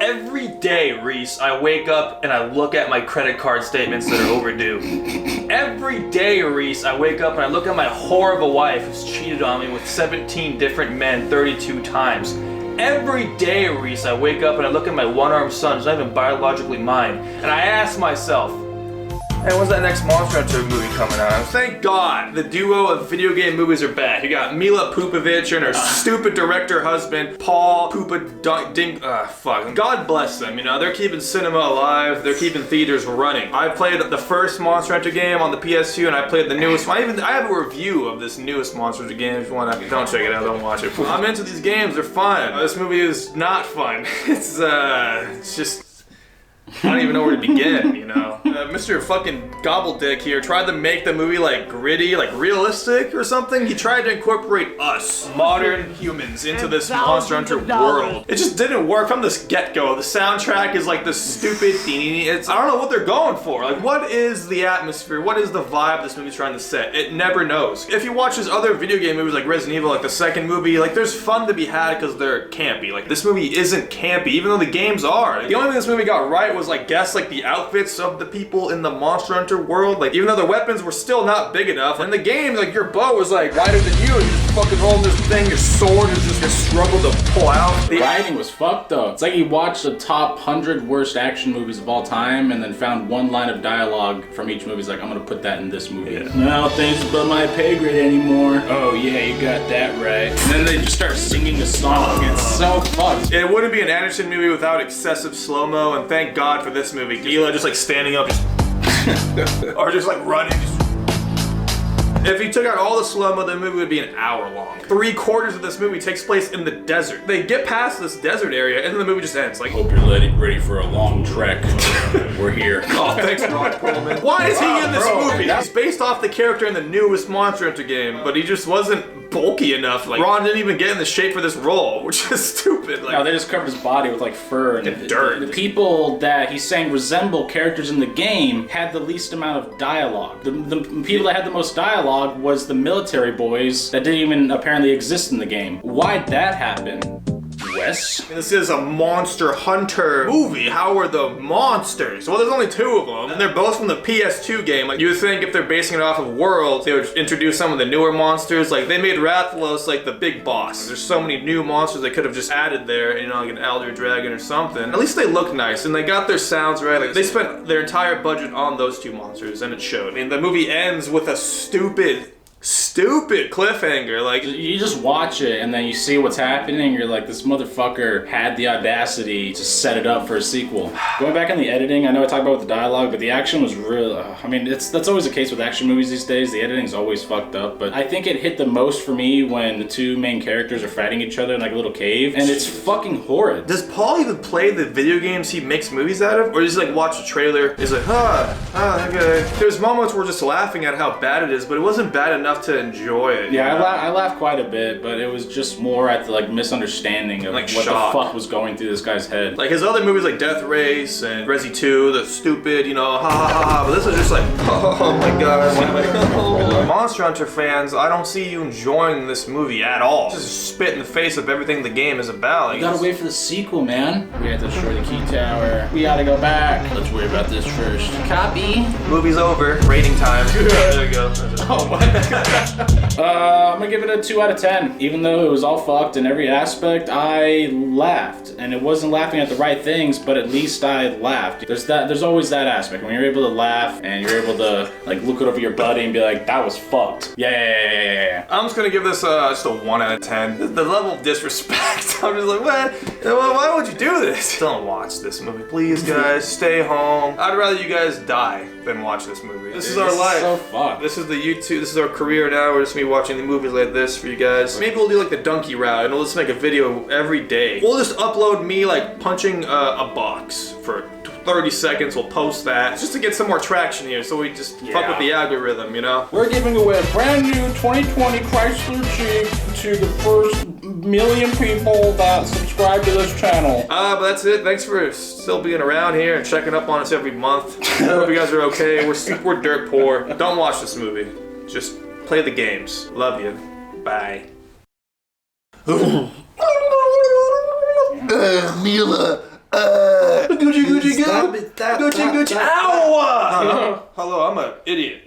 Every day, Reese, I wake up and I look at my credit card statements that are overdue. Every day, Reese, I wake up and I look at my horrible wife who's cheated on me with 17 different men 32 times. Every day, Reese, I wake up and I look at my one-armed son who's not even biologically mine, and I ask myself, hey, when's that next Monster Hunter movie coming out? Thank God, the duo of video game movies are back. You got Mila Popovich and her stupid director husband, Paul fuck. God bless them, you know, they're keeping cinema alive, they're keeping theaters running. I played the first Monster Hunter game on the PS2 and I played the newest one. I have a review of this newest Monster Hunter game if you want to, don't check it out, don't watch it. I'm into these games, they're fun. This movie is not fun. It's just, I don't even know where to begin, you know? Mr. fucking Gobbledick here tried to make the movie like gritty, like realistic or something. He tried to incorporate us, modern humans, into this Monster Hunter world. It just didn't work from this get-go. The soundtrack is like this stupid I don't know what they're going for. Like, what is the atmosphere? What is the vibe this movie's trying to set? It never knows. If you watch his other video game movies like Resident Evil, like the second movie, like there's fun to be had because they're campy. Like this movie isn't campy, even though the games are. Like, the only thing this movie got right was like the outfits of the people in the Monster Hunter world. Like even though the weapons were still not big enough, in the game like your bow was like wider than you and you just fucking holding this thing, your sword is just a struggle to pull out. The writing was fucked up. It's like he watched the top 100 worst action movies of all time and then found one line of dialogue from each movie. He's like, I'm gonna put that in this movie. Yeah. No, things above my pay grade anymore. Oh yeah, you got that right. And then they just start singing a song. It's so fucked. It wouldn't be an Anderson movie without excessive slow-mo, and thank God for this movie. Gila just like standing up, or just like running. If you took out all the slow-mo, the movie would be an hour long. 3/4 of this movie takes place in the desert. They get past this desert area and then the movie just ends. Like, hope you're ready for a long trek. We're here. Oh, thanks, Ron Perlman. Why is he in this movie? He's based off the character in the newest Monster Hunter game, but he just wasn't bulky enough. Like, Ron didn't even get in the shape for this role, which is stupid. Like, no, they just covered his body with like fur and dirt. The people that he's saying resemble characters in the game had the least amount of dialogue. The people that had the most dialogue was the military boys that didn't even apparently exist in the game. Why'd that happen? Wes? This is a Monster Hunter movie. How are the monsters? Well, there's only 2 of them, and they're both from the PS2 game. Like, you would think if they're basing it off of World, they would introduce some of the newer monsters. Like, they made Rathalos like the big boss. There's so many new monsters they could have just added there, you know, like an Elder Dragon or something. At least they look nice, and they got their sounds right. Like, they spent their entire budget on those 2 monsters, and it showed. I mean, the movie ends with a stupid cliffhanger. Like, you just watch it and then you see what's happening and you're like, this motherfucker had the audacity to set it up for a sequel. Going back on the editing, I know I talked about the dialogue, but the action was real. I mean, that's always the case with action movies these days. The editing's always fucked up, but I think it hit the most for me when the 2 main characters are fighting each other in like a little cave, and it's fucking horrid. Does Paul even play the video games he makes movies out of? Or does he like watch the trailer? He's like, okay. There's moments where we're just laughing at how bad it is, but it wasn't bad enough to enjoy it. Yeah, I laughed quite a bit, but it was just more at the like misunderstanding of like what the fuck was going through this guy's head. Like his other movies like Death Race and Resi 2, the stupid, you know, ha ha ha ha, but this is just like, oh my god. Monster Hunter fans, I don't see you enjoying this movie at all. It's just spit in the face of everything the game is about. Like, you gotta wait for the sequel, man. We have to destroy the key tower. We gotta go back. Let's worry about this first. Copy. Movie's over. Rating time. There you go. Oh my god. I'm gonna give it a 2 out of 10. Even though it was all fucked in every aspect, I laughed. And it wasn't laughing at the right things, but at least I laughed. There's always that aspect. When you're able to laugh and you're able to like look over your buddy and be like, that was fucked. Yeah. I'm just gonna give this just a 1 out of 10. The level of disrespect, I'm just like, what? Why would you do this? Don't watch this movie, please, guys. Stay home. I'd rather you guys die than watch this movie. This is our life. So fucked. This is the YouTube. This is our career now. We're just gonna be watching the movies like this for you guys. Maybe we'll do like the donkey route and we'll just make a video every day. We'll just upload me like punching a box for 30 seconds. We'll post that just to get some more traction here, so we just fuck with the algorithm, you know? We're giving away a brand new 2020 Chrysler Jeep to the first 1,000,000 people that subscribe to this channel. But that's it. Thanks for still being around here and checking up on us every month. I hope you guys are okay. We're dirt poor. Don't watch this movie. Just play the games. Love you. Bye. Mila, Gucci, Gucci, Stop Gucci. it, stop, Gucci, stop, Gucci. stop, Ow! Hello, I'm an idiot.